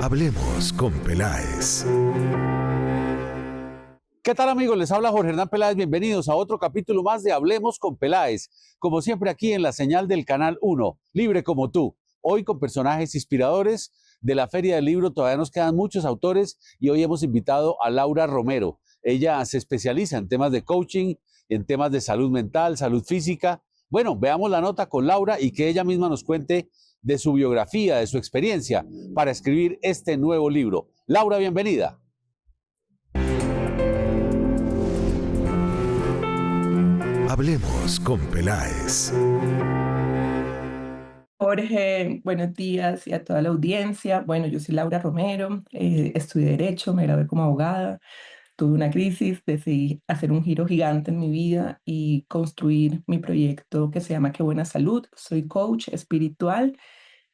Hablemos con Peláez. ¿Qué tal, amigos? Les habla Jorge Hernán Peláez. Bienvenidos a otro capítulo más de Hablemos con Peláez. Como siempre aquí en la señal del Canal 1, Libre como tú. Hoy con personajes inspiradores de la Feria del Libro. Todavía nos quedan muchos autores y hoy hemos invitado a Laura Romero. Ella se especializa en temas de coaching, en temas de salud mental, salud física. Bueno, veamos la nota con Laura y que ella misma nos cuente de su biografía, de su experiencia para escribir este nuevo libro. Laura, bienvenida. Hablemos con Peláez. Jorge, buenos días y a toda la audiencia. Bueno, yo soy Laura Romero, estudié Derecho, me gradué como abogada, tuve una crisis, decidí hacer un giro gigante en mi vida y construir mi proyecto que se llama Qué Buena Salud. Soy coach espiritual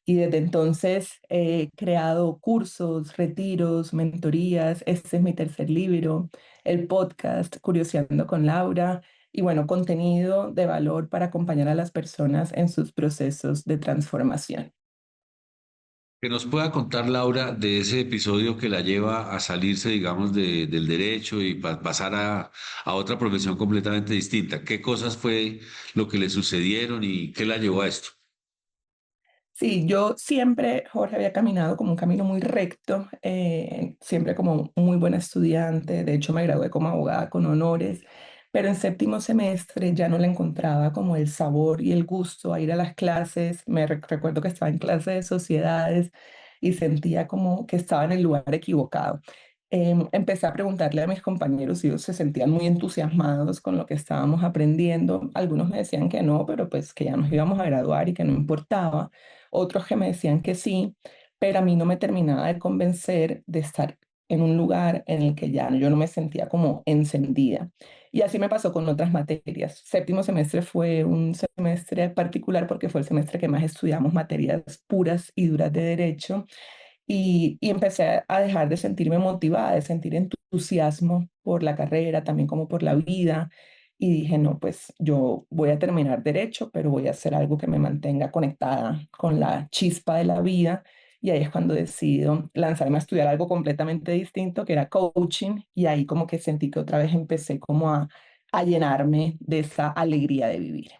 y desde entonces he creado cursos, retiros, mentorías. Este es mi tercer libro, el podcast Curioseando con Laura y bueno, contenido de valor para acompañar a las personas en sus procesos de transformación. Que nos pueda contar, Laura, de ese episodio que la lleva a salirse, digamos, del derecho y pasar a otra profesión completamente distinta. ¿Qué cosas fue lo que le sucedieron y qué la llevó a esto? Sí, yo siempre, Jorge, había caminado como un camino muy recto, siempre como muy buena estudiante. De hecho me gradué como abogada con honores, pero en séptimo semestre ya no le encontraba como el sabor y el gusto a ir a las clases. Recuerdo que estaba en clase de sociedades y sentía como que estaba en el lugar equivocado. Empecé a preguntarle a mis compañeros si ellos se sentían muy entusiasmados con lo que estábamos aprendiendo. Algunos me decían que no, pero pues que ya nos íbamos a graduar y que no importaba. Otros que me decían que sí, pero a mí no me terminaba de convencer de estar en un lugar en el que ya yo no me sentía como encendida. Y así me pasó con otras materias. Séptimo semestre fue un semestre particular porque fue el semestre que más estudiamos materias puras y duras de derecho y empecé a dejar de sentirme motivada, de sentir entusiasmo por la carrera, también como por la vida. Y dije, no, pues yo voy a terminar derecho, pero voy a hacer algo que me mantenga conectada con la chispa de la vida. Y ahí es cuando decido lanzarme a estudiar algo completamente distinto, que era coaching. Y ahí como que sentí que otra vez empecé como a llenarme de esa alegría de vivir.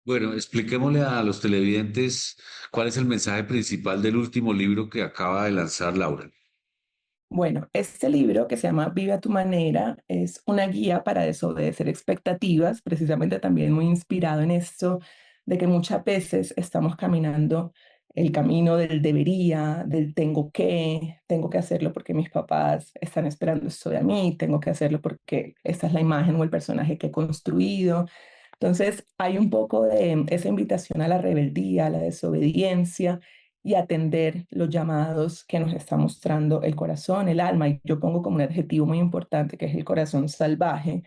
Bueno, expliquémosle a los televidentes cuál es el mensaje principal del último libro que acaba de lanzar Laura. Bueno, este libro que se llama Vive a tu manera es una guía para desobedecer expectativas, precisamente también muy inspirado en esto de que muchas veces estamos caminando el camino del debería, del tengo que hacerlo porque mis papás están esperando esto de mí, tengo que hacerlo porque esta es la imagen o el personaje que he construido. Entonces, hay un poco de esa invitación a la rebeldía, a la desobediencia y atender los llamados que nos está mostrando el corazón, el alma. Y yo pongo como un adjetivo muy importante que es el corazón salvaje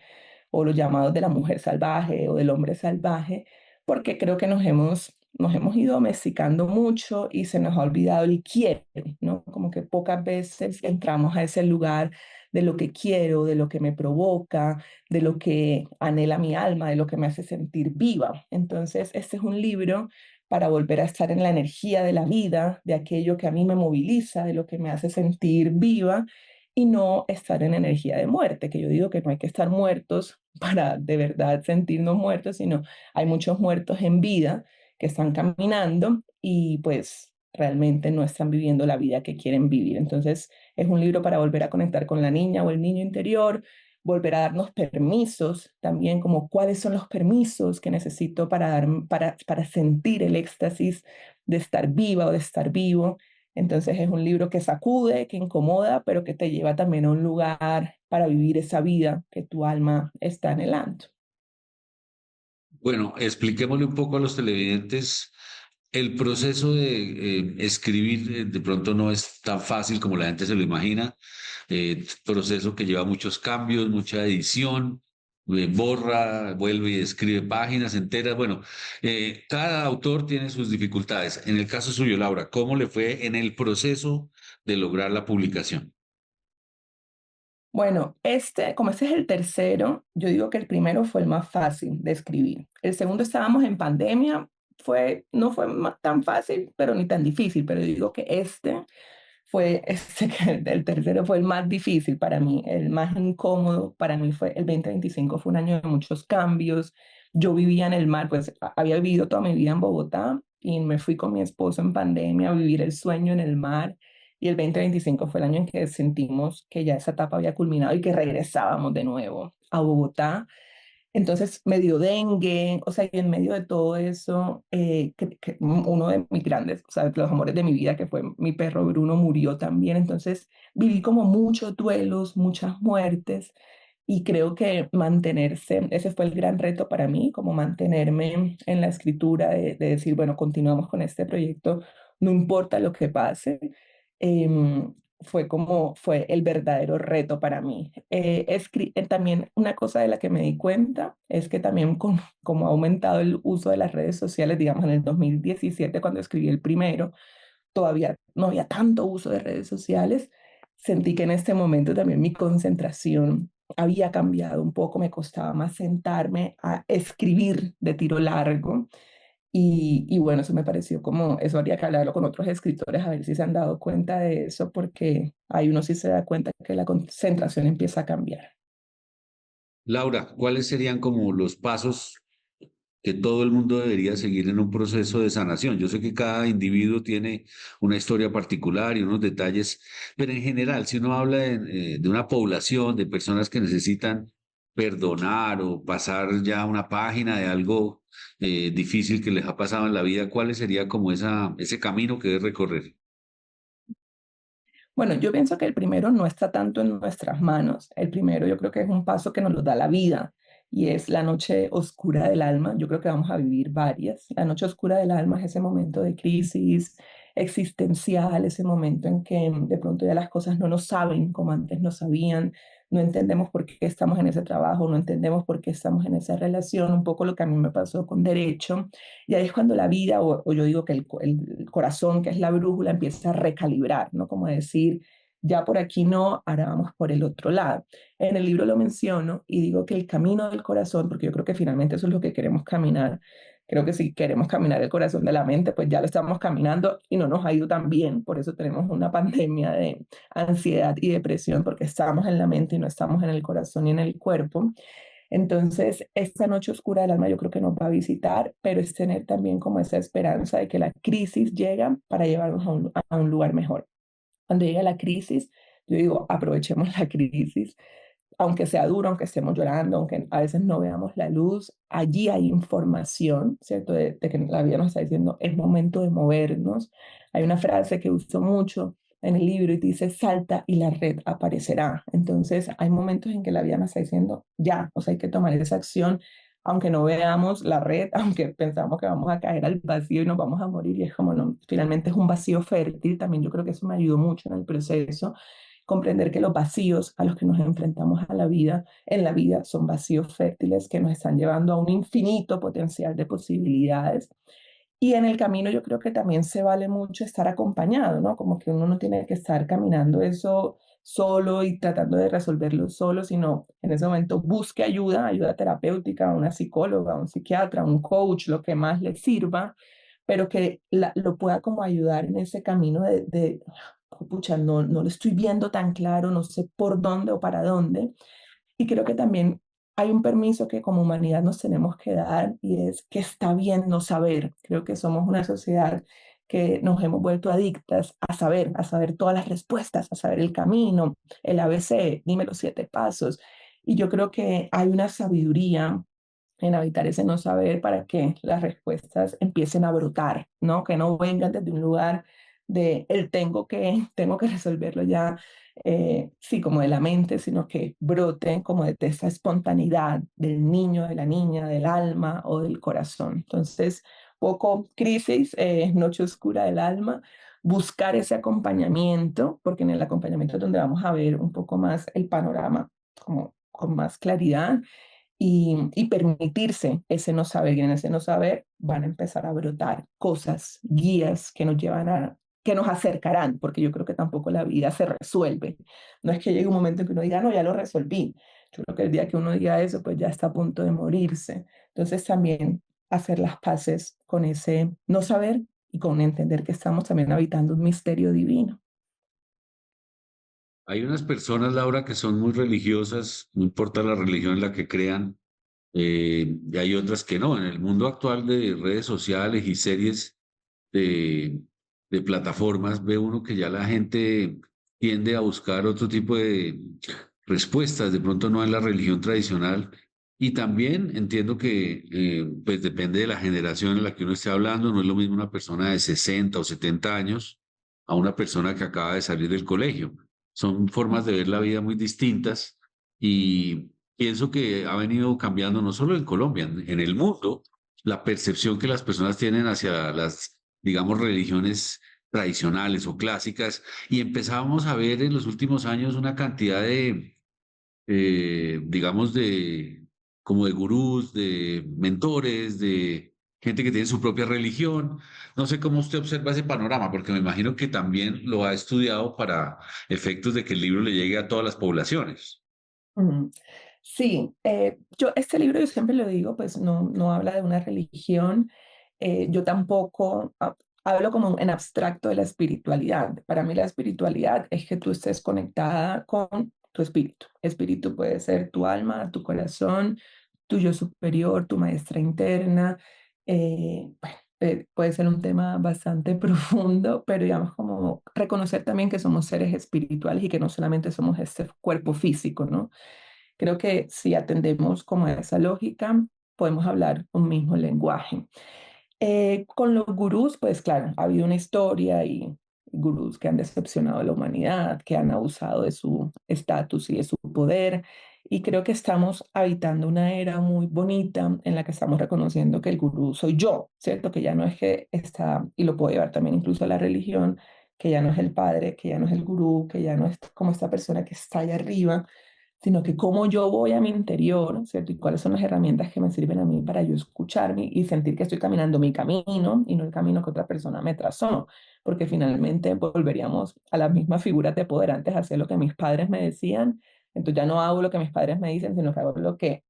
o los llamados de la mujer salvaje o del hombre salvaje, porque creo que nos hemos ido domesticando mucho y se nos ha olvidado el quiero, ¿no? Como que pocas veces entramos a ese lugar de lo que quiero, de lo que me provoca, de lo que anhela mi alma, de lo que me hace sentir viva. Entonces, este es un libro para volver a estar en la energía de la vida, de aquello que a mí me moviliza, de lo que me hace sentir viva y no estar en energía de muerte, que yo digo que no hay que estar muertos para de verdad sentirnos muertos, sino hay muchos muertos en vida que están caminando y pues realmente no están viviendo la vida que quieren vivir. Entonces es un libro para volver a conectar con la niña o el niño interior, volver a darnos permisos también, como cuáles son los permisos que necesito para sentir el éxtasis de estar viva o de estar vivo. Entonces es un libro que sacude, que incomoda, pero que te lleva también a un lugar para vivir esa vida que tu alma está anhelando. Bueno, expliquémosle un poco a los televidentes. El proceso de escribir de pronto no es tan fácil como la gente se lo imagina. Proceso que lleva muchos cambios, mucha edición, borra, vuelve y escribe páginas enteras. Bueno, cada autor tiene sus dificultades. En el caso suyo, Laura, ¿cómo le fue en el proceso de lograr la publicación? Bueno, como este es el tercero, yo digo que el primero fue el más fácil de escribir. El segundo estábamos en pandemia, no fue tan fácil, pero ni tan difícil, pero yo digo que este fue que el tercero fue el más difícil para mí, el más incómodo para mí fue el 2025, fue un año de muchos cambios. Yo vivía en el mar, pues había vivido toda mi vida en Bogotá y me fui con mi esposo en pandemia a vivir el sueño en el mar. Y el 2025 fue el año en que sentimos que ya esa etapa había culminado y que regresábamos de nuevo a Bogotá. Entonces me dio dengue, o sea, y en medio de todo eso, uno de mis grandes, o sea, los amores de mi vida, que fue mi perro Bruno, murió también. Entonces viví como muchos duelos, muchas muertes, y creo que mantenerse, ese fue el gran reto para mí, como mantenerme en la escritura, de decir, bueno, continuamos con este proyecto, no importa lo que pase. Fue el verdadero reto para mí. También una cosa de la que me di cuenta es que también como ha aumentado el uso de las redes sociales, digamos en el 2017 cuando escribí el primero, todavía no había tanto uso de redes sociales. Sentí que en este momento también mi concentración había cambiado un poco, me costaba más sentarme a escribir de tiro largo y bueno, eso me pareció como, eso habría que hablarlo con otros escritores a ver si se han dado cuenta de eso, porque ahí uno sí se da cuenta que la concentración empieza a cambiar. Laura, ¿cuáles serían como los pasos que todo el mundo debería seguir en un proceso de sanación? Yo sé que cada individuo tiene una historia particular y unos detalles, pero en general, si uno habla de una población, de personas que necesitan perdonar o pasar ya una página de algo difícil que les ha pasado en la vida, ¿cuál sería como ese camino que debe recorrer? Bueno, yo pienso que el primero no está tanto en nuestras manos. El primero yo creo que es un paso que nos lo da la vida y es la noche oscura del alma. Yo creo que vamos a vivir varias. La noche oscura del alma es ese momento de crisis existencial, ese momento en que de pronto ya las cosas no nos saben como antes nos sabían, no entendemos por qué estamos en ese trabajo, no entendemos por qué estamos en esa relación, un poco lo que a mí me pasó con derecho. Y ahí es cuando la vida, o yo digo que el corazón, que es la brújula, empieza a recalibrar, ¿no? Como decir, ya por aquí no, ahora vamos por el otro lado. En el libro lo menciono y digo que el camino del corazón, porque yo creo que finalmente eso es lo que queremos caminar, creo que si queremos caminar el corazón de la mente, pues ya lo estamos caminando y no nos ha ido tan bien, por eso tenemos una pandemia de ansiedad y depresión, porque estamos en la mente y no estamos en el corazón y en el cuerpo. Entonces, esta noche oscura del alma yo creo que nos va a visitar, pero es tener también como esa esperanza de que la crisis llega para llevarnos a un lugar mejor. Cuando llega la crisis, yo digo, aprovechemos la crisis, aunque sea duro, aunque estemos llorando, aunque a veces no veamos la luz, allí hay información, ¿cierto? De que la vida nos está diciendo, es momento de movernos. Hay una frase que uso mucho en el libro y dice, salta y la red aparecerá. Entonces, hay momentos en que la vida nos está diciendo, ya, o sea, hay que tomar esa acción, aunque no veamos la red, aunque pensamos que vamos a caer al vacío y nos vamos a morir, y es como, no, finalmente es un vacío fértil. También yo creo que eso me ayudó mucho en el proceso, comprender que los vacíos a los que nos enfrentamos a la vida, en la vida, son vacíos fértiles que nos están llevando a un infinito potencial de posibilidades. Y en el camino yo creo que también se vale mucho estar acompañado, ¿no? Como que uno no tiene que estar caminando eso solo y tratando de resolverlo solo, sino en ese momento busque ayuda, ayuda terapéutica, una psicóloga, un psiquiatra, un coach, lo que más le sirva, pero que lo pueda como ayudar en ese camino pucha, no lo estoy viendo tan claro, no sé por dónde o para dónde. Y creo que también hay un permiso que como humanidad nos tenemos que dar y es que está bien no saber. Creo que somos una sociedad que nos hemos vuelto adictas a saber todas las respuestas, a saber el camino, el ABC, dime los 7 pasos. Y yo creo que hay una sabiduría en habitar ese no saber para que las respuestas empiecen a brotar, ¿no? Que no vengan desde un lugar de el tengo que resolverlo ya, sí, como de la mente, sino que broten como de esa espontaneidad del niño, de la niña, del alma o del corazón. Entonces, poco crisis, noche oscura del alma, buscar ese acompañamiento, porque en el acompañamiento es donde vamos a ver un poco más el panorama como con más claridad y permitirse ese no saber. Y en ese no saber van a empezar a brotar cosas, guías que nos llevan que nos acercarán, porque yo creo que tampoco la vida se resuelve. No es que llegue un momento en que uno diga, no, ya lo resolví. Yo creo que el día que uno diga eso, pues ya está a punto de morirse. Entonces también hacer las paces con ese no saber y con entender que estamos también habitando un misterio divino. Hay unas personas, Laura, que son muy religiosas, no importa la religión en la que crean, y hay otras que no. En el mundo actual de redes sociales y series de, de plataformas, ve uno que ya la gente tiende a buscar otro tipo de respuestas, de pronto no en la religión tradicional. Y también entiendo que pues depende de la generación en la que uno esté hablando, no es lo mismo una persona de 60 o 70 años a una persona que acaba de salir del colegio. Son formas de ver la vida muy distintas y pienso que ha venido cambiando no solo en Colombia, en el mundo, la percepción que las personas tienen hacia las, digamos, religiones tradicionales o clásicas, y empezamos a ver en los últimos años una cantidad de, digamos, de, como de gurús, de mentores, de gente que tiene su propia religión. No sé cómo usted observa ese panorama, porque me imagino que también lo ha estudiado para efectos de que el libro le llegue a todas las poblaciones. Mm. Sí, este libro yo siempre lo digo, pues no habla de una religión, yo tampoco hablo como en abstracto de la espiritualidad. Para mí la espiritualidad es que tú estés conectada con tu espíritu. Espíritu puede ser tu alma, tu corazón, tu yo superior, tu maestra interna. Bueno, puede ser un tema bastante profundo, pero digamos como reconocer también que somos seres espirituales y que no solamente somos este cuerpo físico, ¿no? Creo que si atendemos como a esa lógica, podemos hablar un mismo lenguaje. Con los gurús, pues claro, ha habido una historia y gurús que han decepcionado a la humanidad, que han abusado de su estatus y de su poder. Y creo que estamos habitando una era muy bonita en la que estamos reconociendo que el gurú soy yo, ¿cierto? Que ya no es que está, y lo puedo llevar también incluso a la religión, que ya no es el padre, que ya no es el gurú, que ya no es como esta persona que está allá arriba, sino que cómo yo voy a mi interior, ¿cierto? Y cuáles son las herramientas que me sirven a mí para yo escucharme y sentir que estoy caminando mi camino y no el camino que otra persona me trazó, porque finalmente volveríamos a las mismas figuras de poder antes, hacer lo que mis padres me decían, entonces ya no hago lo que mis padres me dicen, sino que hago lo que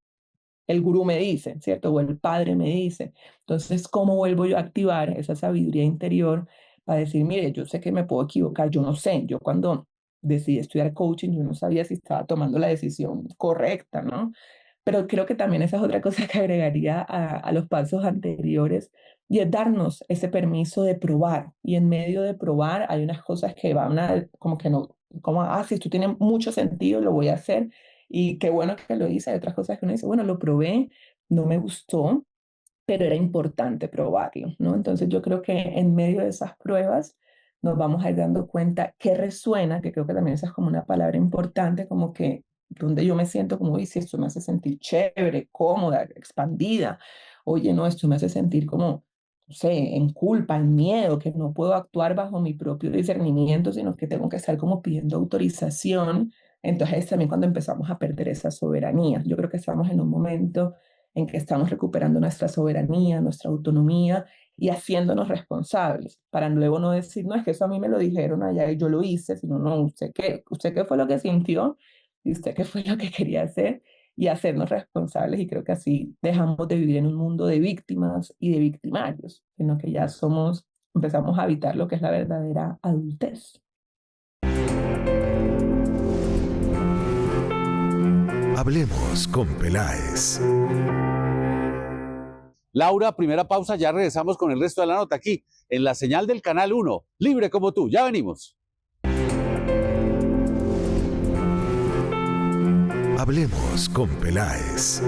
el gurú me dice, ¿cierto? O el padre me dice. Entonces, ¿cómo vuelvo yo a activar esa sabiduría interior para decir, mire, yo sé que me puedo equivocar, yo no sé, yo cuando decidí estudiar coaching, yo no sabía si estaba tomando la decisión correcta, ¿no? Pero creo que también esa es otra cosa que agregaría a los pasos anteriores y es darnos ese permiso de probar. Y en medio de probar hay unas cosas que van a, como que no, como, si esto tiene mucho sentido, lo voy a hacer. Y qué bueno que lo hice. Hay otras cosas que uno dice, bueno, lo probé, no me gustó, pero era importante probarlo, ¿no? Entonces yo creo que en medio de esas pruebas nos vamos a ir dando cuenta qué resuena, que creo que también esa es como una palabra importante, como que donde yo me siento como, oye, si esto me hace sentir chévere, cómoda, expandida, oye, no, esto me hace sentir como, no sé, en culpa, en miedo, que no puedo actuar bajo mi propio discernimiento, sino que tengo que estar como pidiendo autorización. Entonces también cuando empezamos a perder esa soberanía, yo creo que estamos en un momento en que estamos recuperando nuestra soberanía, nuestra autonomía y haciéndonos responsables, para luego no decir, no, es que eso a mí me lo dijeron allá y yo lo hice, sino, no, usted qué fue lo que sintió y usted qué fue lo que quería hacer y hacernos responsables y creo que así dejamos de vivir en un mundo de víctimas y de victimarios, sino que ya somos, empezamos a habitar lo que es la verdadera adultez. Hablemos con Peláez. Laura, primera pausa, ya regresamos con el resto de la nota aquí, en la señal del Canal 1, libre como tú. Ya venimos. Hablemos con Peláez.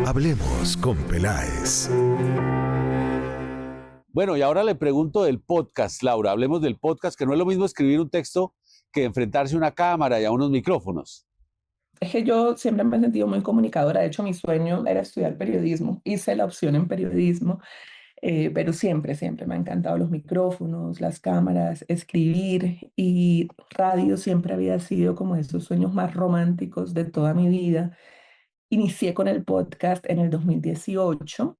Hablemos con Peláez. Bueno, y ahora le pregunto del podcast, Laura. Hablemos del podcast, que no es lo mismo escribir un texto que enfrentarse a una cámara y a unos micrófonos. Es que yo siempre me he sentido muy comunicadora. De hecho, mi sueño era estudiar periodismo. Hice la opción en periodismo, pero siempre me han encantado los micrófonos, las cámaras, escribir y radio siempre había sido como esos sueños más románticos de toda mi vida. Inicié con el podcast en el 2018.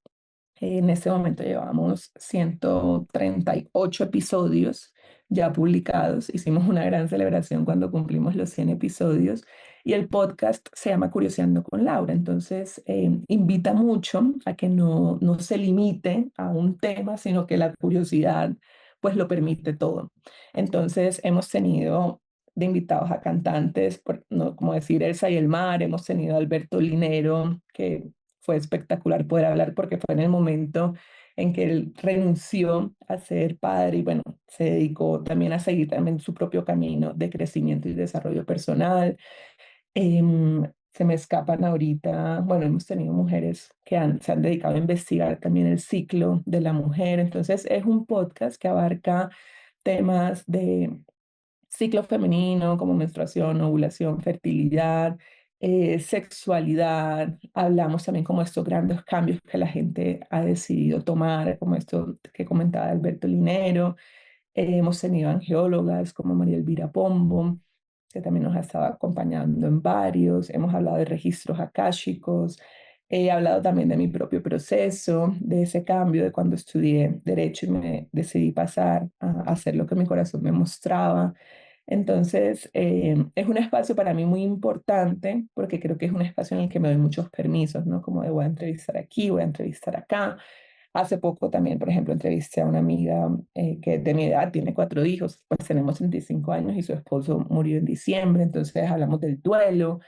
En ese momento llevábamos 138 episodios ya publicados. Hicimos una gran celebración cuando cumplimos los 100 episodios Y el podcast se llama Curioseando con Laura. Entonces, invita mucho a que no se limite a un tema, sino que la curiosidad pues lo permite todo. Entonces, hemos tenido de invitados a cantantes, no, como decir Elsa y el Mar, hemos tenido a Alberto Linero, que fue espectacular poder hablar porque fue en el momento en que él renunció a ser padre y bueno, se dedicó también a seguir también su propio camino de crecimiento y desarrollo personal. Se me escapan ahorita, bueno, hemos tenido mujeres que se han dedicado a investigar también el ciclo de la mujer, entonces es un podcast que abarca temas de ciclo femenino como menstruación, ovulación, fertilidad, sexualidad. Hablamos también como estos grandes cambios que la gente ha decidido tomar, como esto que comentaba Alberto Linero. Hemos tenido angiólogas como María Elvira Pombo, que también nos ha estado acompañando en varios. Hemos hablado de registros akáshicos. He hablado también de mi propio proceso, de ese cambio de cuando estudié Derecho y me decidí pasar a hacer lo que mi corazón me mostraba. Entonces, es un espacio para mí muy importante porque creo que es un espacio en el que me doy muchos permisos, ¿no? Como de voy a entrevistar aquí, voy a entrevistar acá. Hace poco también, por ejemplo, entrevisté a una amiga que de mi edad tiene 4 hijos, pues tenemos 35 años y su esposo murió en diciembre, entonces hablamos del duelo.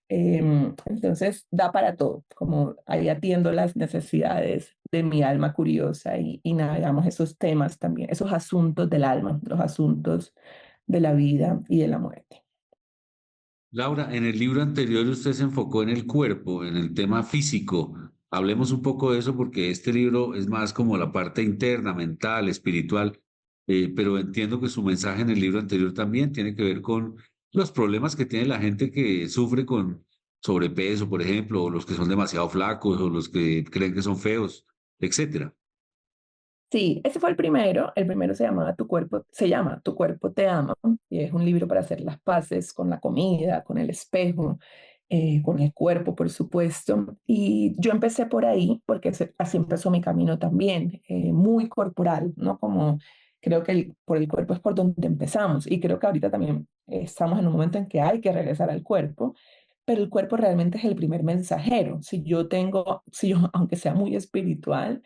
Entonces da para todo, como ahí atiendo las necesidades de mi alma curiosa y navegamos esos temas también, esos asuntos del alma, los asuntos de la vida y de la muerte. Laura, en el libro anterior usted se enfocó en el cuerpo, en el tema físico. Hablemos un poco de eso porque este libro es más como la parte interna, mental, espiritual, pero entiendo que su mensaje en el libro anterior también tiene que ver con los problemas que tiene la gente que sufre con sobrepeso, por ejemplo, o los que son demasiado flacos, o los que creen que son feos, etcétera. Sí, ese fue el primero. El primero se llama Tu cuerpo te ama, y es un libro para hacer las paces con la comida, con el espejo, con el cuerpo, por supuesto. Y yo empecé por ahí porque así empezó mi camino también, muy corporal, ¿no? Como creo que por el cuerpo es por donde empezamos. Y creo que ahorita también estamos en un momento en que hay que regresar al cuerpo. Pero el cuerpo realmente es el primer mensajero. Si yo, aunque sea muy espiritual,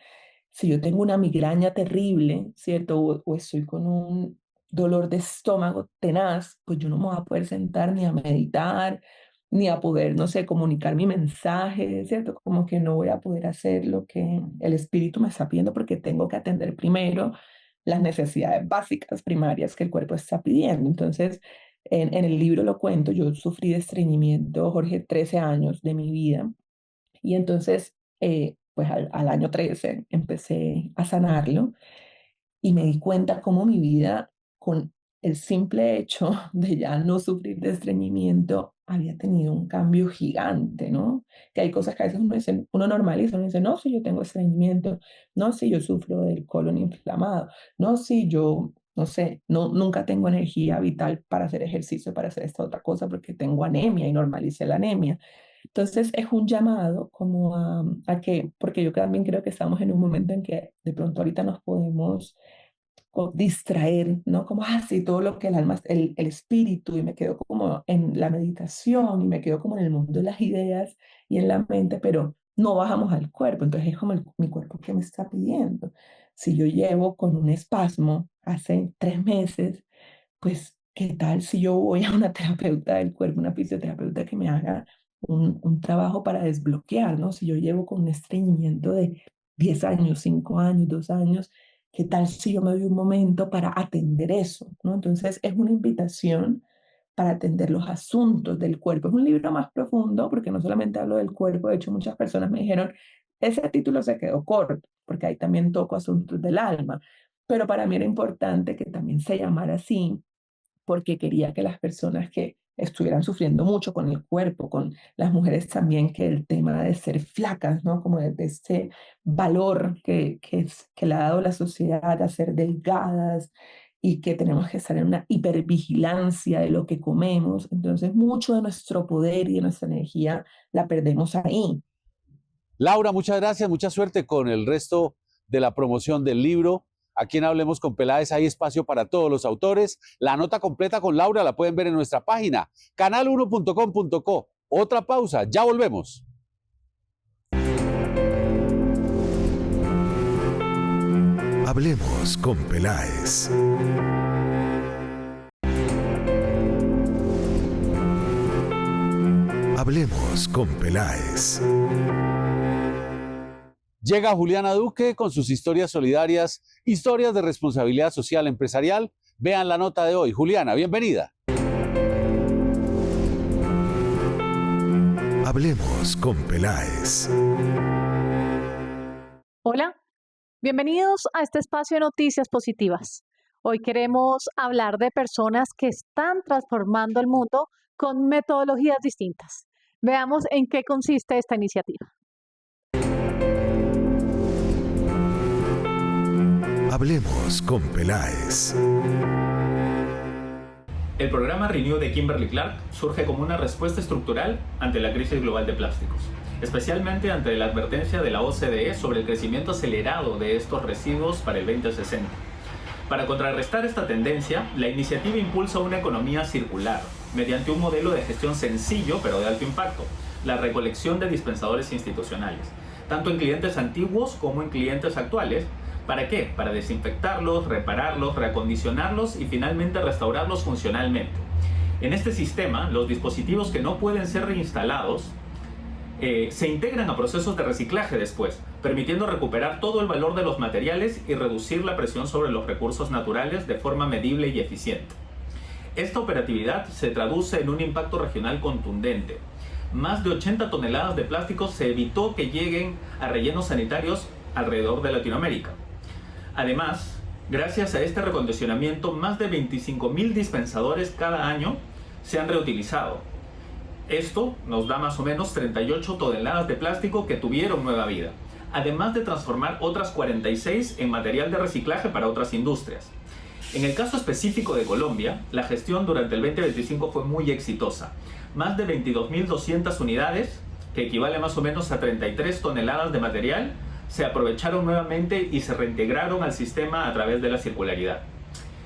si yo tengo una migraña terrible, ¿cierto? O estoy con un dolor de estómago tenaz, pues yo no me voy a poder sentar ni a meditar, ni a poder, no sé, comunicar mi mensaje, ¿cierto? Como que no voy a poder hacer lo que el espíritu me está pidiendo porque tengo que atender primero las necesidades básicas primarias que el cuerpo está pidiendo. Entonces, en el libro lo cuento, yo sufrí de estreñimiento, Jorge, 13 años de mi vida. Y entonces, pues al año 13 empecé a sanarlo y me di cuenta cómo mi vida, con el simple hecho de ya no sufrir de estreñimiento, había tenido un cambio gigante, ¿no? Que hay cosas que a veces uno normaliza, uno dice, no, si yo tengo estreñimiento, no, si yo sufro del colon inflamado, no, si yo, no sé, nunca tengo energía vital para hacer ejercicio, para hacer esta otra cosa, porque tengo anemia y normalicé la anemia. Entonces es un llamado como a que, porque yo también creo que estamos en un momento en que de pronto ahorita nos podemos distraer, ¿no? Como, sí, todo lo que el alma, el espíritu, y me quedo como en la meditación, y me quedo como en el mundo de las ideas y en la mente, pero no bajamos al cuerpo, entonces es como mi cuerpo que me está pidiendo. Si yo llevo con un espasmo hace 3 meses, pues, ¿qué tal si yo voy a una terapeuta del cuerpo, una fisioterapeuta que me haga un trabajo para desbloquear, ¿no? Si yo llevo con un estreñimiento de 10 años, 5 años, 2 años, ¿qué tal si yo me doy un momento para atender eso, ¿no? Entonces es una invitación para atender los asuntos del cuerpo. Es un libro más profundo porque no solamente hablo del cuerpo, de hecho muchas personas me dijeron, ese título se quedó corto, porque ahí también toco asuntos del alma, pero para mí era importante que también se llamara así porque quería que las personas que estuvieran sufriendo mucho con el cuerpo, con las mujeres también, que el tema de ser flacas, ¿no? Como de este valor que le ha dado la sociedad a ser delgadas y que tenemos que estar en una hipervigilancia de lo que comemos. Entonces, mucho de nuestro poder y de nuestra energía la perdemos ahí. Laura, muchas gracias, mucha suerte con el resto de la promoción del libro. Aquí en Hablemos con Peláez hay espacio para todos los autores. La nota completa con Laura la pueden ver en nuestra página, canal1.com.co. Otra pausa, ya volvemos. Hablemos con Peláez. Hablemos con Peláez. Llega Juliana Duque con sus historias solidarias, historias de responsabilidad social empresarial. Vean la nota de hoy. Juliana, bienvenida. Hablemos con Peláez. Hola, bienvenidos a este espacio de noticias positivas. Hoy queremos hablar de personas que están transformando el mundo con metodologías distintas. Veamos en qué consiste esta iniciativa. Hablemos con Peláez. El programa Renew de Kimberly-Clark surge como una respuesta estructural ante la crisis global de plásticos, especialmente ante la advertencia de la OCDE sobre el crecimiento acelerado de estos residuos para el 2060. Para contrarrestar esta tendencia, la iniciativa impulsa una economía circular, mediante un modelo de gestión sencillo pero de alto impacto, la recolección de dispensadores institucionales, tanto en clientes antiguos como en clientes actuales. ¿Para qué? Para desinfectarlos, repararlos, reacondicionarlos y finalmente restaurarlos funcionalmente. En este sistema, los dispositivos que no pueden ser reinstalados se integran a procesos de reciclaje después, permitiendo recuperar todo el valor de los materiales y reducir la presión sobre los recursos naturales de forma medible y eficiente. Esta operatividad se traduce en un impacto regional contundente. Más de 80 toneladas de plásticos se evitó que lleguen a rellenos sanitarios alrededor de Latinoamérica. Además, gracias a este recondicionamiento, más de 25.000 dispensadores cada año se han reutilizado. Esto nos da más o menos 38 toneladas de plástico que tuvieron nueva vida, además de transformar otras 46 en material de reciclaje para otras industrias. En el caso específico de Colombia, la gestión durante el 2025 fue muy exitosa. Más de 22.200 unidades, que equivale más o menos a 33 toneladas de material, se aprovecharon nuevamente y se reintegraron al sistema a través de la circularidad.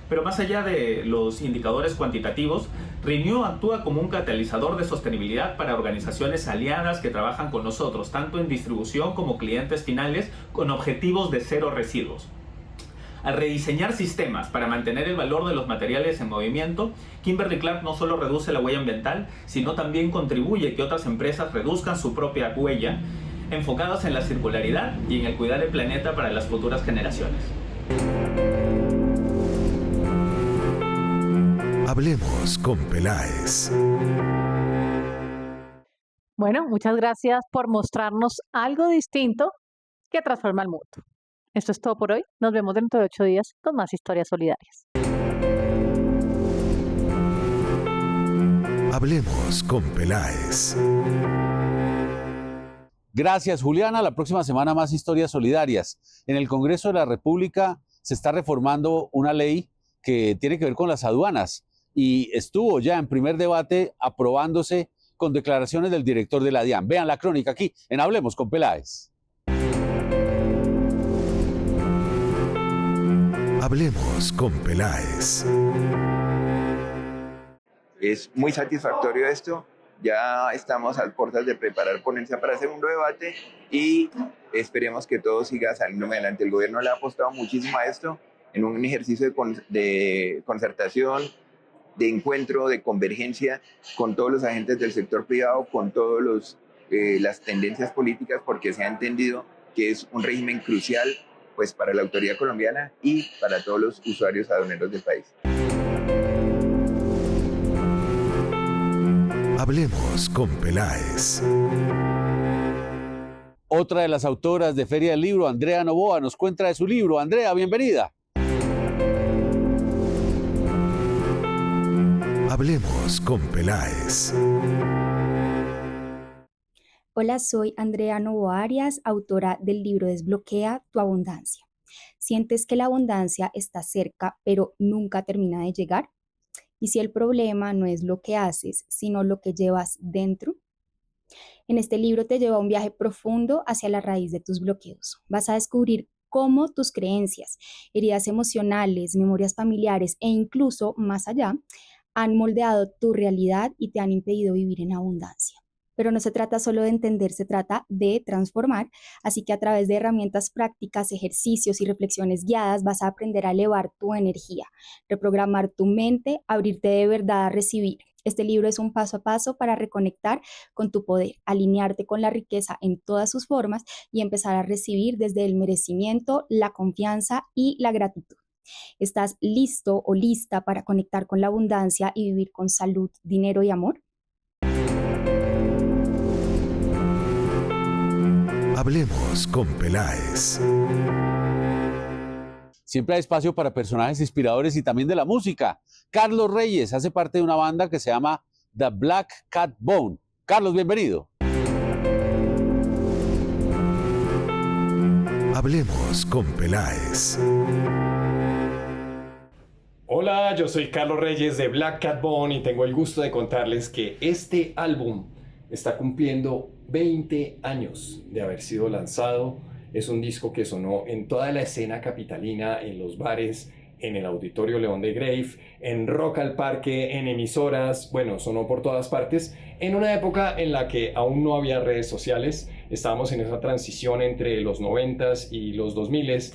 Pero más allá de los indicadores cuantitativos, Renew actúa como un catalizador de sostenibilidad para organizaciones aliadas que trabajan con nosotros, tanto en distribución como clientes finales, con objetivos de cero residuos. Al rediseñar sistemas para mantener el valor de los materiales en movimiento, Kimberly-Clark no solo reduce la huella ambiental, sino también contribuye a que otras empresas reduzcan su propia huella, enfocadas en la circularidad y en el cuidar el planeta para las futuras generaciones. Hablemos con Peláez. Bueno, muchas gracias por mostrarnos algo distinto que transforma el mundo. Esto es todo por hoy. Nos vemos dentro de 8 días con más historias solidarias. Hablemos con Peláez. Gracias, Juliana. La próxima semana más historias solidarias. En el Congreso de la República se está reformando una ley que tiene que ver con las aduanas y estuvo ya en primer debate aprobándose con declaraciones del director de la DIAN. Vean la crónica aquí en Hablemos con Peláez. Hablemos con Peláez. Es muy satisfactorio esto. Ya estamos a puertas de preparar ponencia para el segundo debate y esperemos que todo siga saliendo adelante. El gobierno le ha apostado muchísimo a esto en un ejercicio de concertación, de encuentro, de convergencia con todos los agentes del sector privado, con todas las tendencias políticas, porque se ha entendido que es un régimen crucial pues, para la autoridad colombiana y para todos los usuarios aduaneros del país. Hablemos con Peláez. Otra de las autoras de Feria del Libro, Andrea Novoa, nos cuenta de su libro. Andrea, bienvenida. Hablemos con Peláez. Hola, soy Andrea Novoa Arias, autora del libro Desbloquea tu abundancia. ¿Sientes que la abundancia está cerca, pero nunca termina de llegar? ¿Y si el problema no es lo que haces, sino lo que llevas dentro? En este libro te lleva a un viaje profundo hacia la raíz de tus bloqueos. Vas a descubrir cómo tus creencias, heridas emocionales, memorias familiares e incluso más allá han moldeado tu realidad y te han impedido vivir en abundancia. Pero no se trata solo de entender, se trata de transformar, así que a través de herramientas prácticas, ejercicios y reflexiones guiadas vas a aprender a elevar tu energía, reprogramar tu mente, abrirte de verdad a recibir. Este libro es un paso a paso para reconectar con tu poder, alinearte con la riqueza en todas sus formas y empezar a recibir desde el merecimiento, la confianza y la gratitud. ¿Estás listo o lista para conectar con la abundancia y vivir con salud, dinero y amor? Hablemos con Peláez. Siempre hay espacio para personajes inspiradores y también de la música. Carlos Reyes hace parte de una banda que se llama The Black Cat Bone. Carlos, bienvenido. Hablemos con Peláez. Hola, yo soy Carlos Reyes de Black Cat Bone y tengo el gusto de contarles que este álbum está cumpliendo 20 años de haber sido lanzado. Es un disco que sonó en toda la escena capitalina, en los bares, en el Auditorio León de Grave, en Rock al Parque, en emisoras, bueno, sonó por todas partes, en una época en la que aún no había redes sociales. Estábamos en esa transición entre los 90s y los 2000s.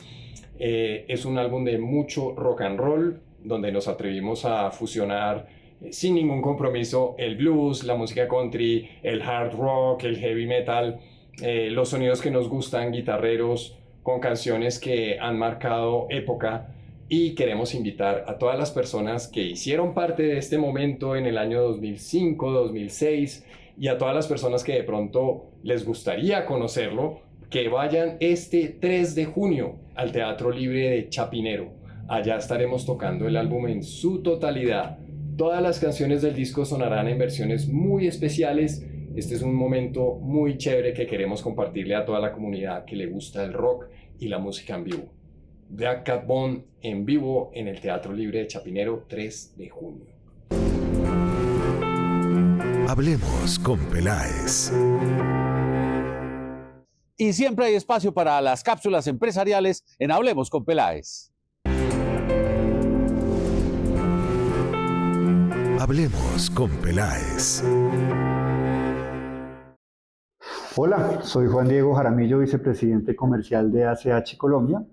Es un álbum de mucho rock and roll, donde nos atrevimos a fusionar sin ningún compromiso el blues, la música country, el hard rock, el heavy metal, los sonidos que nos gustan, guitarreros, con canciones que han marcado época. Y queremos invitar a todas las personas que hicieron parte de este momento en el año 2005, 2006 y a todas las personas que de pronto les gustaría conocerlo, que vayan este 3 de junio al Teatro Libre de Chapinero. Allá estaremos tocando el álbum en su totalidad. Todas las canciones del disco sonarán en versiones muy especiales. Este es un momento muy chévere que queremos compartirle a toda la comunidad que le gusta el rock y la música en vivo. Black Cat Bone en vivo en el Teatro Libre de Chapinero, 3 de junio. Hablemos con Peláez. Y siempre hay espacio para las cápsulas empresariales en Hablemos con Peláez. Hablemos con Peláez. Hola, soy Juan Diego Jaramillo, vicepresidente comercial de ACH Colombia,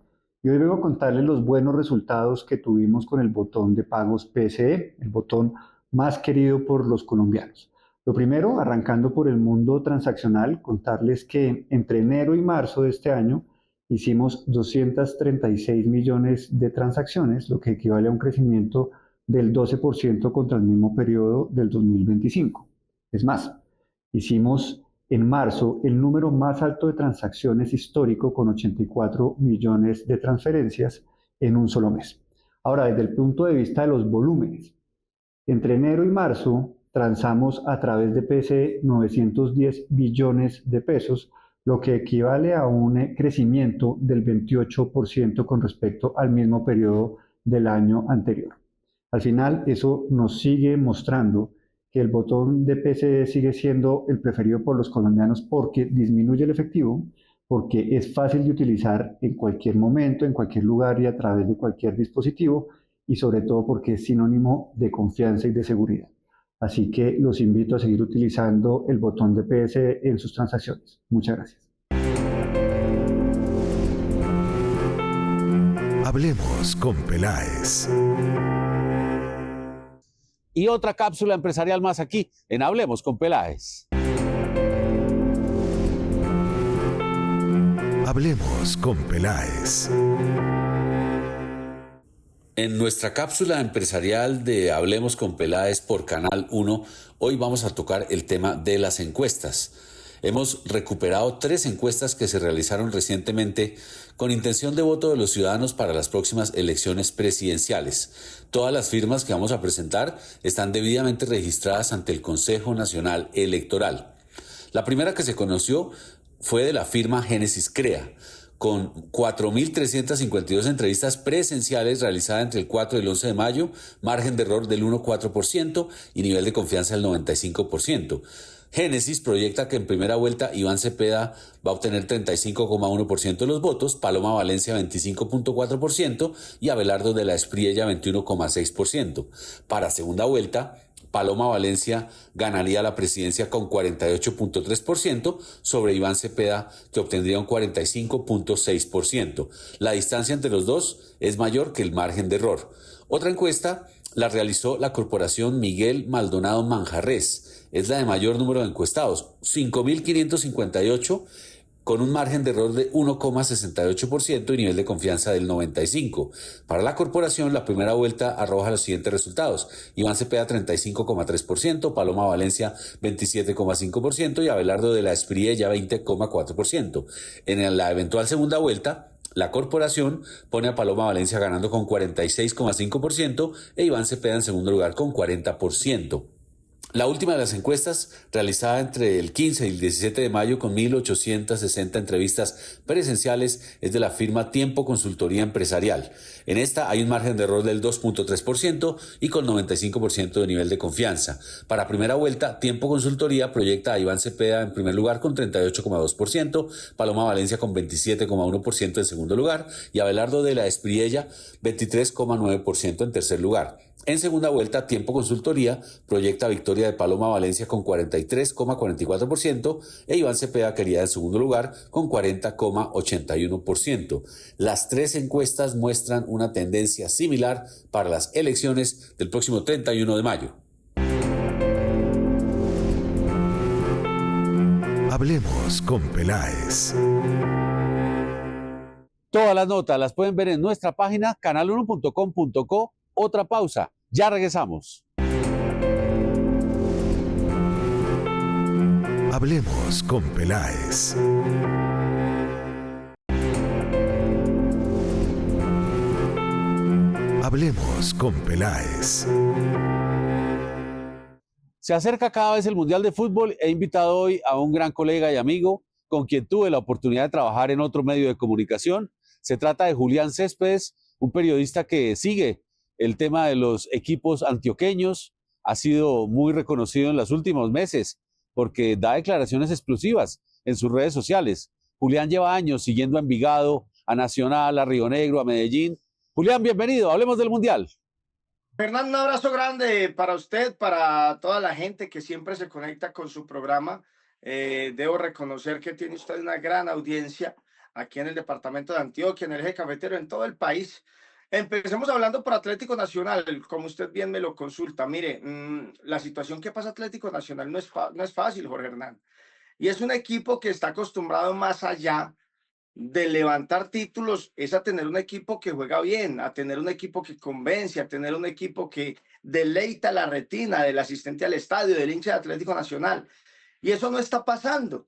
y hoy vengo a contarles los buenos resultados que tuvimos con el botón de pagos PSE, el botón más querido por los colombianos. Lo primero, arrancando por el mundo transaccional, contarles que entre enero y marzo de este año hicimos 236 millones de transacciones, lo que equivale a un crecimiento del 12% contra el mismo periodo del 2025. Es más, hicimos en marzo el número más alto de transacciones histórico con 84 millones de transferencias en un solo mes. Ahora, desde el punto de vista de los volúmenes, entre enero y marzo transamos a través de PSE 910 billones de pesos, lo que equivale a un crecimiento del 28% con respecto al mismo periodo del año anterior. Al final, eso nos sigue mostrando que el botón de PSE sigue siendo el preferido por los colombianos porque disminuye el efectivo, porque es fácil de utilizar en cualquier momento, en cualquier lugar y a través de cualquier dispositivo, y sobre todo porque es sinónimo de confianza y de seguridad. Así que los invito a seguir utilizando el botón de PSE en sus transacciones. Muchas gracias. Hablemos con Peláez. Y otra cápsula empresarial más aquí en Hablemos con Peláez. Hablemos con Peláez. En nuestra cápsula empresarial de Hablemos con Peláez por Canal 1, hoy vamos a tocar el tema de las encuestas. Hemos recuperado 3 encuestas que se realizaron recientemente con intención de voto de los ciudadanos para las próximas elecciones presidenciales. Todas las firmas que vamos a presentar están debidamente registradas ante el Consejo Nacional Electoral. La primera que se conoció fue de la firma Génesis Crea, con 4.352 entrevistas presenciales realizadas entre el 4 y el 11 de mayo, margen de error del 1,4% y nivel de confianza del 95%. Génesis proyecta que en primera vuelta Iván Cepeda va a obtener 35,1% de los votos, Paloma Valencia 25,4% y Abelardo de la Espriella 21,6%. Para segunda vuelta, Paloma Valencia ganaría la presidencia con 48,3% sobre Iván Cepeda, que obtendría un 45,6%. La distancia entre los dos es mayor que el margen de error. Otra encuesta la realizó la corporación Miguel Maldonado Manjarres. Es la de mayor número de encuestados, 5.558, con un margen de error de 1,68% y nivel de confianza del 95%. Para la corporación, la primera vuelta arroja los siguientes resultados: Iván Cepeda 35,3%, Paloma Valencia 27,5% y Abelardo de la Espriella 20,4%. En la eventual segunda vuelta, la corporación pone a Paloma Valencia ganando con 46,5% e Iván Cepeda en segundo lugar con 40%. La última de las encuestas, realizada entre el 15 y el 17 de mayo con 1.860 entrevistas presenciales, es de la firma Tiempo Consultoría Empresarial. En esta hay un margen de error del 2,3% y con 95% de nivel de confianza. Para primera vuelta, Tiempo Consultoría proyecta a Iván Cepeda en primer lugar con 38,2%, Paloma Valencia con 27,1% en segundo lugar y Abelardo de la Espriella 23,9% en tercer lugar. En segunda vuelta, Tiempo Consultoría proyecta victoria de Paloma Valencia con 43,44% e Iván Cepeda quedaría en segundo lugar con 40,81%. Las tres encuestas muestran una tendencia similar para las elecciones del próximo 31 de mayo. Hablemos con Peláez. Todas las notas las pueden ver en nuestra página canal1.com.co. Otra pausa, ya regresamos. Hablemos con Peláez. Hablemos con Peláez. Se acerca cada vez el Mundial de Fútbol. He invitado hoy a un gran colega y amigo con quien tuve la oportunidad de trabajar en otro medio de comunicación. Se trata de Julián Céspedes, un periodista que sigue el tema de los equipos antioqueños. Ha sido muy reconocido en los últimos meses porque da declaraciones explosivas en sus redes sociales. Julián lleva años siguiendo a Envigado, a Nacional, a Río Negro, a Medellín. Julián, bienvenido, hablemos del Mundial. Fernando, un abrazo grande para usted, para toda la gente que siempre se conecta con su programa. Debo reconocer que tiene usted una gran audiencia aquí en el departamento de Antioquia, en el eje cafetero, en todo el país. Empecemos hablando por Atlético Nacional, como usted bien me lo consulta. Mire, la situación que pasa Atlético Nacional no es fácil, Jorge Hernán. Y es un equipo que está acostumbrado más allá de levantar títulos, es a tener un equipo que juega bien, a tener un equipo que convence, a tener un equipo que deleita la retina del asistente al estadio, del hincha de Atlético Nacional. Y eso no está pasando.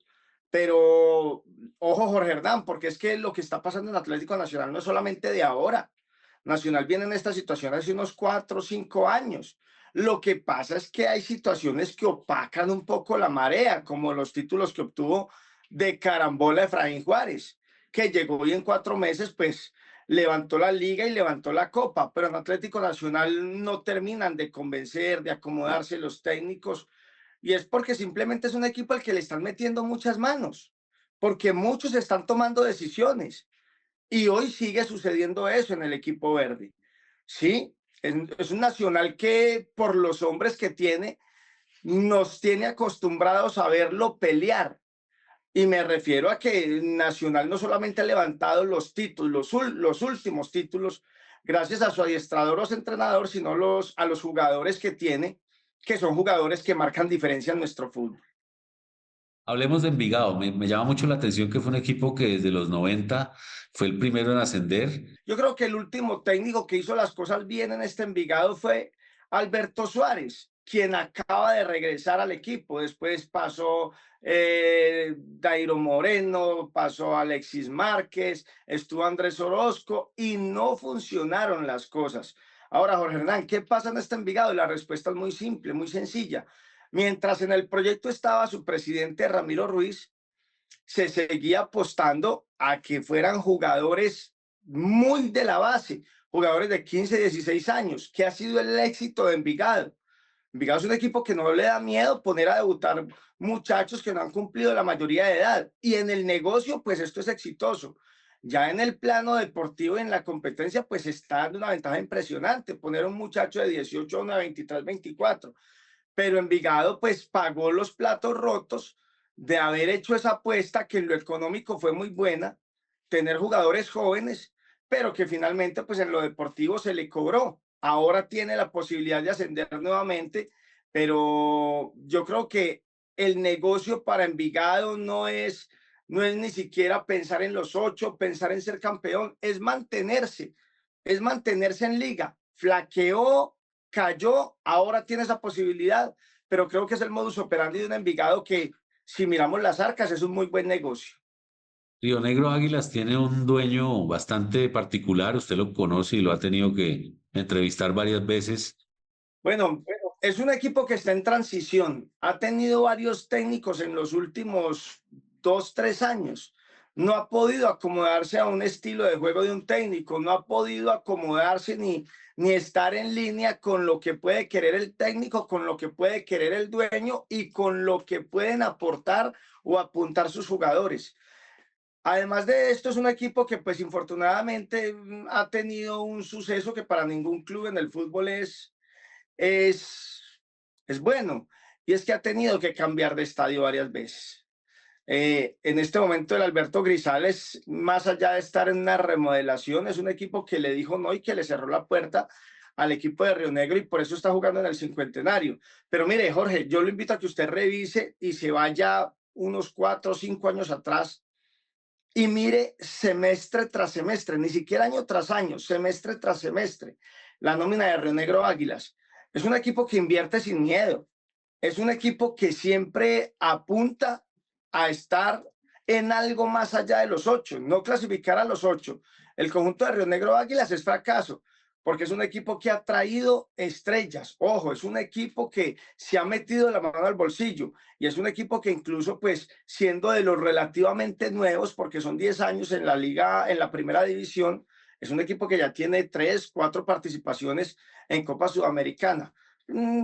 Pero, ojo, Jorge Hernán, porque es que lo que está pasando en Atlético Nacional no es solamente de ahora. Nacional viene en esta situación hace unos 4 o 5 años. Lo que pasa es que hay situaciones que opacan un poco la marea, como los títulos que obtuvo de carambola Efraín Juárez, que llegó y en 4 meses pues levantó la liga y levantó la copa, pero en Atlético Nacional no terminan de convencer, de acomodarse los técnicos, y es porque simplemente es un equipo al que le están metiendo muchas manos, porque muchos están tomando decisiones. Y hoy sigue sucediendo eso en el equipo verde. Sí, es un Nacional que por los hombres que tiene, nos tiene acostumbrados a verlo pelear. Y me refiero a que Nacional no solamente ha levantado los títulos, los últimos títulos, gracias a su adiestrador o su entrenador, sino a los jugadores que tiene, que son jugadores que marcan diferencia en nuestro fútbol. Hablemos de Envigado. Me llama mucho la atención que fue un equipo que desde los 90 fue el primero en ascender. Yo creo que el último técnico que hizo las cosas bien en este Envigado fue Alberto Suárez, quien acaba de regresar al equipo. Después pasó Dairo Moreno, pasó Alexis Márquez, estuvo Andrés Orozco y no funcionaron las cosas. Ahora, Jorge Hernán, ¿qué pasa en este Envigado? Y la respuesta es muy simple, muy sencilla. Mientras en el proyecto estaba su presidente Ramiro Ruiz, se seguía apostando a que fueran jugadores muy de la base, jugadores de 15, 16 años, que ha sido el éxito de Envigado. Envigado es un equipo que no le da miedo poner a debutar muchachos que no han cumplido la mayoría de edad. Y en el negocio, pues esto es exitoso. Ya en el plano deportivo, en la competencia, pues está dando una ventaja impresionante. Poner a un muchacho de 18 a una 23, 24. Pero Envigado, pues pagó los platos rotos de haber hecho esa apuesta que en lo económico fue muy buena, tener jugadores jóvenes, pero que finalmente, pues en lo deportivo se le cobró. Ahora tiene la posibilidad de ascender nuevamente, pero yo creo que el negocio para Envigado no es ni siquiera pensar en los 8, pensar en ser campeón, es mantenerse en liga. Flaqueó, cayó, ahora tiene esa posibilidad, pero creo que es el modus operandi de un Envigado que, si miramos las arcas, es un muy buen negocio. Río Negro Águilas tiene un dueño bastante particular, usted lo conoce y lo ha tenido que entrevistar varias veces. Bueno, es un equipo que está en transición. Ha tenido varios técnicos en los últimos 2, 3 años. No ha podido acomodarse a un estilo de juego de un técnico, no ha podido acomodarse ni estar en línea con lo que puede querer el técnico, con lo que puede querer el dueño y con lo que pueden aportar o apuntar sus jugadores. Además de esto, es un equipo que, pues, infortunadamente ha tenido un suceso que para ningún club en el fútbol es, es bueno, y es que ha tenido que cambiar de estadio varias veces. En este momento el Alberto Grisales, más allá de estar en una remodelación, es un equipo que le dijo no y que le cerró la puerta al equipo de Río Negro y por eso está jugando en el Cincuentenario. Pero mire, Jorge, yo lo invito a que usted revise y se vaya unos 4 o 5 años atrás y mire semestre tras semestre, ni siquiera año tras año, semestre tras semestre, la nómina de Río Negro Águilas. Es un equipo que invierte sin miedo, es un equipo que siempre apunta a estar en algo más allá de los 8, no clasificar a los 8. El conjunto de Río Negro Águilas es fracaso, porque es un equipo que ha traído estrellas. Ojo, es un equipo que se ha metido la mano al bolsillo y es un equipo que incluso, pues, siendo de los relativamente nuevos, porque son 10 años en la liga, en la primera división, es un equipo que ya tiene 3, 4 participaciones en Copa Sudamericana.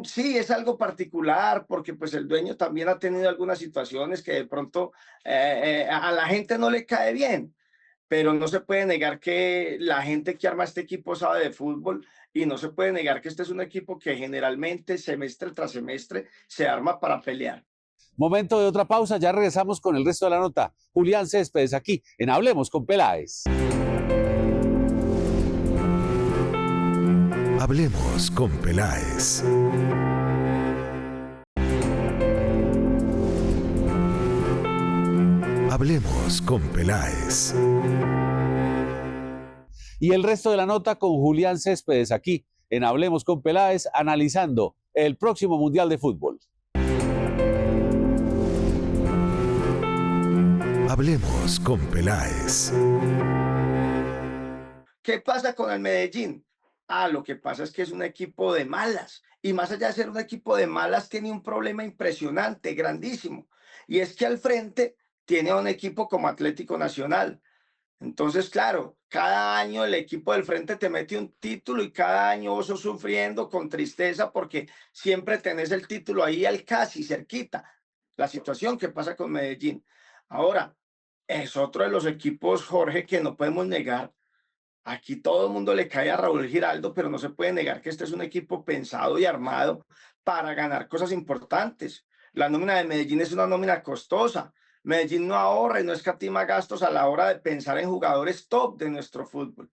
Sí, es algo particular porque pues el dueño también ha tenido algunas situaciones que de pronto a la gente no le cae bien, pero no se puede negar que la gente que arma este equipo sabe de fútbol y no se puede negar que este es un equipo que generalmente semestre tras semestre se arma para pelear. Momento de otra pausa, ya regresamos con el resto de la nota. Julián Céspedes aquí en Hablemos con Peláez. Hablemos con Peláez. Hablemos con Peláez. Y el resto de la nota con Julián Céspedes aquí en Hablemos con Peláez, analizando el próximo Mundial de Fútbol. Hablemos con Peláez. ¿Qué pasa con el Medellín? Lo que pasa es que es un equipo de malas. Y más allá de ser un equipo de malas, tiene un problema impresionante, grandísimo. Y es que al frente tiene a un equipo como Atlético Nacional. Entonces, claro, cada año el equipo del frente te mete un título y cada año vos sos sufriendo con tristeza porque siempre tenés el título ahí al casi cerquita. La situación que pasa con Medellín. Ahora, es otro de los equipos, Jorge, que no podemos negar. Aquí todo el mundo le cae a Raúl Giraldo, pero no se puede negar que este es un equipo pensado y armado para ganar cosas importantes. La nómina de Medellín es una nómina costosa. Medellín no ahorra y no escatima gastos a la hora de pensar en jugadores top de nuestro fútbol.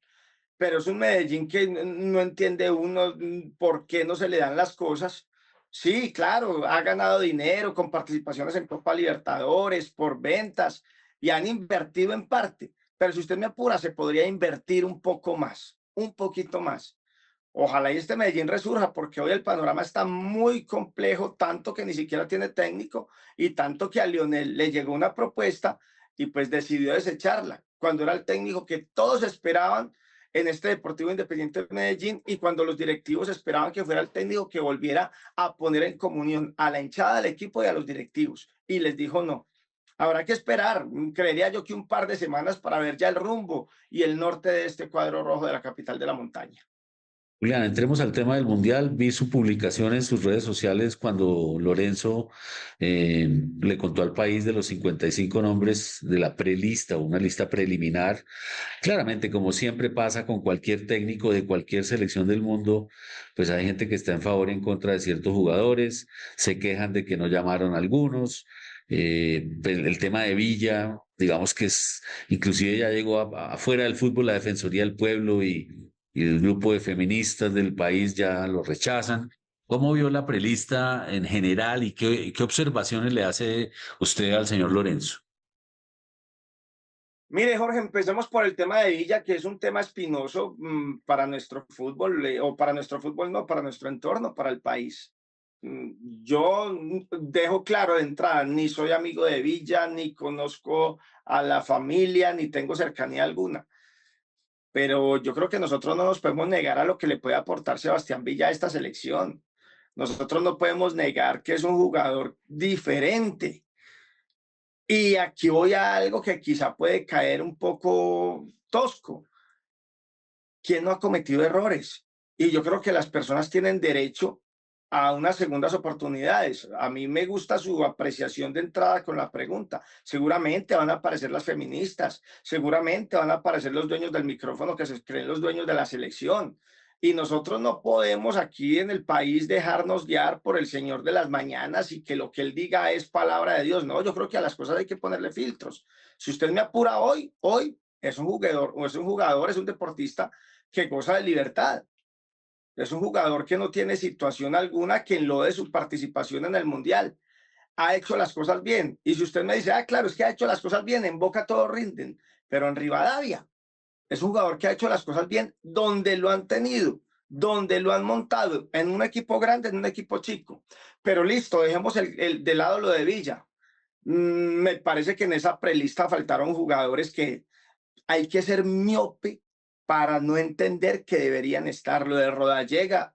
Pero es un Medellín que no entiende uno por qué no se le dan las cosas. Sí, claro, ha ganado dinero con participaciones en Copa Libertadores, por ventas, y han invertido en parte. Pero si usted me apura, se podría invertir un poco más, un poquito más. Ojalá y este Medellín resurja, porque hoy el panorama está muy complejo, tanto que ni siquiera tiene técnico y tanto que a Lionel le llegó una propuesta y pues decidió desecharla, cuando era el técnico que todos esperaban en este Deportivo Independiente de Medellín y cuando los directivos esperaban que fuera el técnico que volviera a poner en comunión a la hinchada del equipo y a los directivos. Y les dijo no. Habrá que esperar, creería yo que un par de semanas para ver ya el rumbo y el norte de este cuadro rojo de la capital de la montaña. Julián, entremos al tema del Mundial. Vi su publicación en sus redes sociales cuando Lorenzo le contó al país de los 55 nombres de la prelista, una lista preliminar. Claramente, como siempre pasa con cualquier técnico de cualquier selección del mundo, pues hay gente que está en favor y en contra de ciertos jugadores, se quejan de que no llamaron a algunos. El tema de Villa, digamos que es, inclusive ya llegó afuera del fútbol, la Defensoría del Pueblo y el grupo de feministas del país ya lo rechazan. ¿Cómo vio la prelista en general y qué observaciones le hace usted al señor Lorenzo? Mire, Jorge, empecemos por el tema de Villa, que es un tema espinoso para nuestro fútbol, o para nuestro fútbol no, para nuestro entorno, para el país. Yo dejo claro de entrada, ni soy amigo de Villa, ni conozco a la familia, ni tengo cercanía alguna. Pero yo creo que nosotros no nos podemos negar a lo que le puede aportar Sebastián Villa a esta selección. Nosotros no podemos negar que es un jugador diferente. Y aquí voy a algo que quizá puede caer un poco tosco. ¿Quién no ha cometido errores? Y yo creo que las personas tienen derecho a unas segundas oportunidades. A mí me gusta su apreciación de entrada con la pregunta. Seguramente van a aparecer las feministas, seguramente van a aparecer los dueños del micrófono que se creen los dueños de la selección. Y nosotros no podemos aquí en el país dejarnos guiar por el señor de las mañanas y que lo que él diga es palabra de Dios. No, yo creo que a las cosas hay que ponerle filtros. Si usted me apura hoy es un jugador, es un deportista que goza de libertad. Es un jugador que no tiene situación alguna que en lo de su participación en el Mundial. Ha hecho las cosas bien. Y si usted me dice, claro, es que ha hecho las cosas bien, en Boca todos rinden, pero en Rivadavia es un jugador que ha hecho las cosas bien donde lo han tenido, donde lo han montado, en un equipo grande, en un equipo chico. Pero listo, dejemos de lado lo de Villa. Me parece que en esa prelista faltaron jugadores que hay que ser miope para no entender que deberían estar. Lo de Rodallega,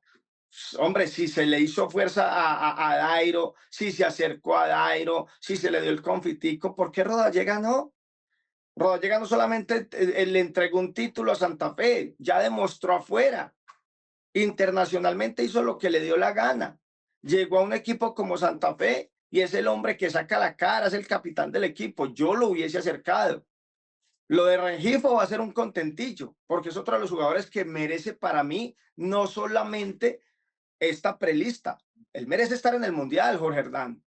hombre, si se le hizo fuerza a Dairo, si se acercó a Dairo, si se le dio el confitico, ¿por qué Rodallega no? Rodallega no solamente le entregó un título a Santa Fe, ya demostró afuera. Internacionalmente hizo lo que le dio la gana. Llegó a un equipo como Santa Fe y es el hombre que saca la cara, es el capitán del equipo. Yo lo hubiese acercado. Lo de Rengifo va a ser un contentillo, porque es otro de los jugadores que merece para mí no solamente esta prelista. Él merece estar en el Mundial, Jorge Hernán.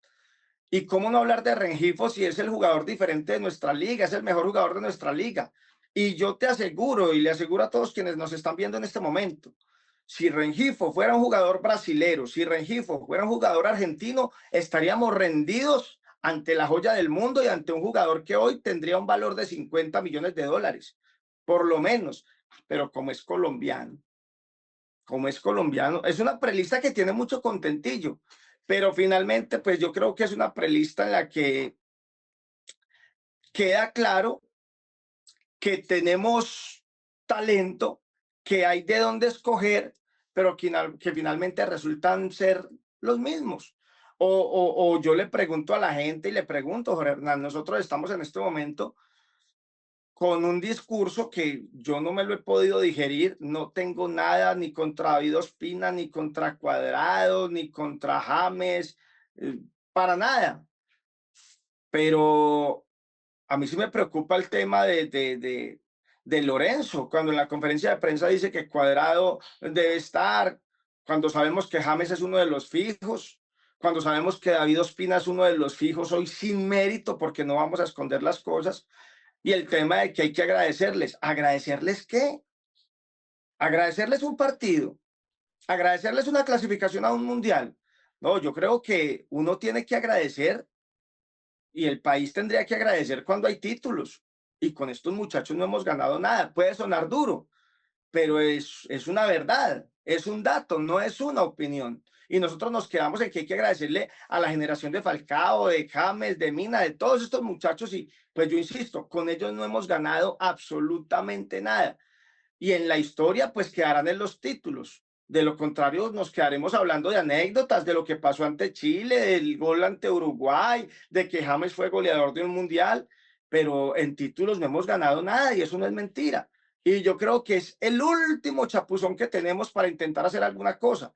¿Y cómo no hablar de Rengifo si es el jugador diferente de nuestra liga, es el mejor jugador de nuestra liga? Y yo te aseguro, y le aseguro a todos quienes nos están viendo en este momento, si Rengifo fuera un jugador brasilero, si Rengifo fuera un jugador argentino, estaríamos rendidos ante la joya del mundo y ante un jugador que hoy tendría un valor de 50 millones de dólares, por lo menos. Pero como es colombiano, es una prelista que tiene mucho contentillo. Pero finalmente, pues yo creo que es una prelista en la que queda claro que tenemos talento, que hay de dónde escoger, pero que finalmente resultan ser los mismos. O yo le pregunto a la gente y le pregunto, Jorge Hernán, nosotros estamos en este momento con un discurso que yo no me lo he podido digerir, no tengo nada ni contra David Ospina, ni contra Cuadrado, ni contra James, para nada. Pero a mí sí me preocupa el tema de Lorenzo, cuando en la conferencia de prensa dice que Cuadrado debe estar, cuando sabemos que James es uno de los fijos, cuando sabemos que David Ospina es uno de los fijos hoy sin mérito, porque no vamos a esconder las cosas. Y el tema de que hay que agradecerles. ¿Agradecerles qué? Agradecerles un partido. Agradecerles una clasificación a un mundial. No, yo creo que uno tiene que agradecer y el país tendría que agradecer cuando hay títulos. Y con estos muchachos no hemos ganado nada. Puede sonar duro, pero es una verdad, es un dato, no es una opinión. Y nosotros nos quedamos en que hay que agradecerle a la generación de Falcao, de James, de Mina, de todos estos muchachos. Y pues yo insisto, con ellos no hemos ganado absolutamente nada. Y en la historia pues quedarán en los títulos. De lo contrario nos quedaremos hablando de anécdotas, de lo que pasó ante Chile, del gol ante Uruguay, de que James fue goleador de un mundial, pero en títulos no hemos ganado nada y eso no es mentira. Y yo creo que es el último chapuzón que tenemos para intentar hacer alguna cosa,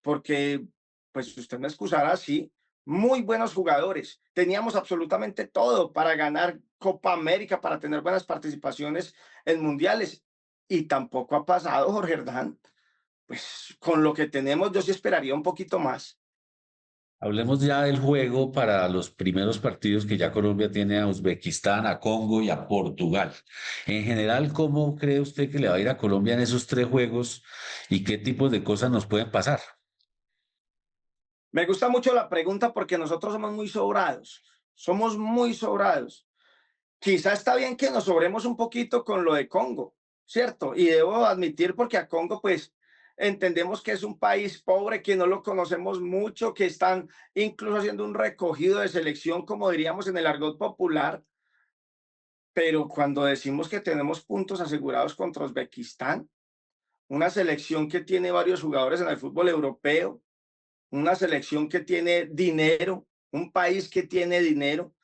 porque, pues usted me excusará, sí, muy buenos jugadores. Teníamos absolutamente todo para ganar Copa América, para tener buenas participaciones en mundiales. Y tampoco ha pasado, Jorge Hernán. Pues con lo que tenemos, yo sí esperaría un poquito más. Hablemos ya del juego para los primeros partidos que ya Colombia tiene a Uzbekistán, a Congo y a Portugal. En general, ¿cómo cree usted que le va a ir a Colombia en esos 3 juegos y qué tipos de cosas nos pueden pasar? Me gusta mucho la pregunta porque nosotros somos muy sobrados. Somos muy sobrados. Quizá está bien que nos sobremos un poquito con lo de Congo, ¿cierto? Y debo admitir porque a Congo, pues, entendemos que es un país pobre, que no lo conocemos mucho, que están incluso haciendo un recogido de selección, como diríamos en el argot popular. Pero cuando decimos que tenemos puntos asegurados contra Uzbekistán, una selección que tiene varios jugadores en el fútbol europeo, una selección que tiene dinero, un país que tiene dinero,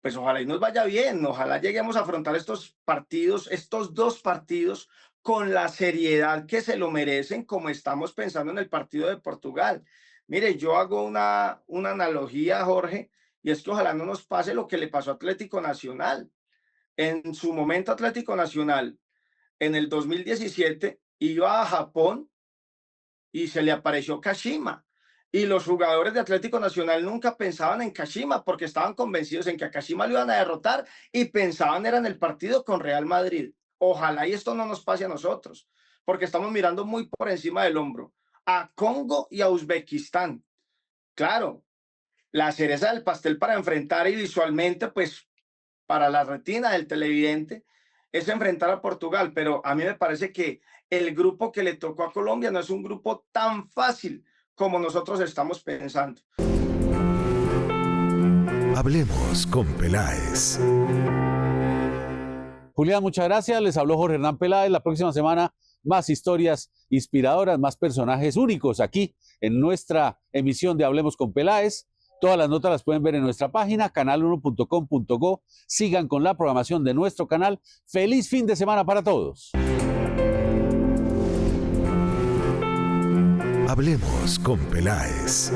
pues ojalá y nos vaya bien, ojalá lleguemos a afrontar estos partidos, estos 2 partidos, con la seriedad que se lo merecen, como estamos pensando en el partido de Portugal. Mire, yo hago una analogía, Jorge, y es que ojalá no nos pase lo que le pasó a Atlético Nacional. En su momento, Atlético Nacional, en el 2017, iba a Japón y se le apareció Kashima. Y los jugadores de Atlético Nacional nunca pensaban en Kashima porque estaban convencidos en que a Kashima lo iban a derrotar y pensaban era en el partido con Real Madrid. Ojalá y esto no nos pase a nosotros, porque estamos mirando muy por encima del hombro a Congo y a Uzbekistán. Claro, la cereza del pastel para enfrentar y visualmente, pues para la retina del televidente, es enfrentar a Portugal, pero a mí me parece que el grupo que le tocó a Colombia no es un grupo tan fácil como nosotros estamos pensando. Hablemos con Peláez. Julián, muchas gracias. Les habló Jorge Hernán Peláez. La próxima semana, más historias inspiradoras, más personajes únicos aquí en nuestra emisión de Hablemos con Peláez. Todas las notas las pueden ver en nuestra página, canal1.com.go. Sigan con la programación de nuestro canal. ¡Feliz fin de semana para todos! Hablemos con Peláez.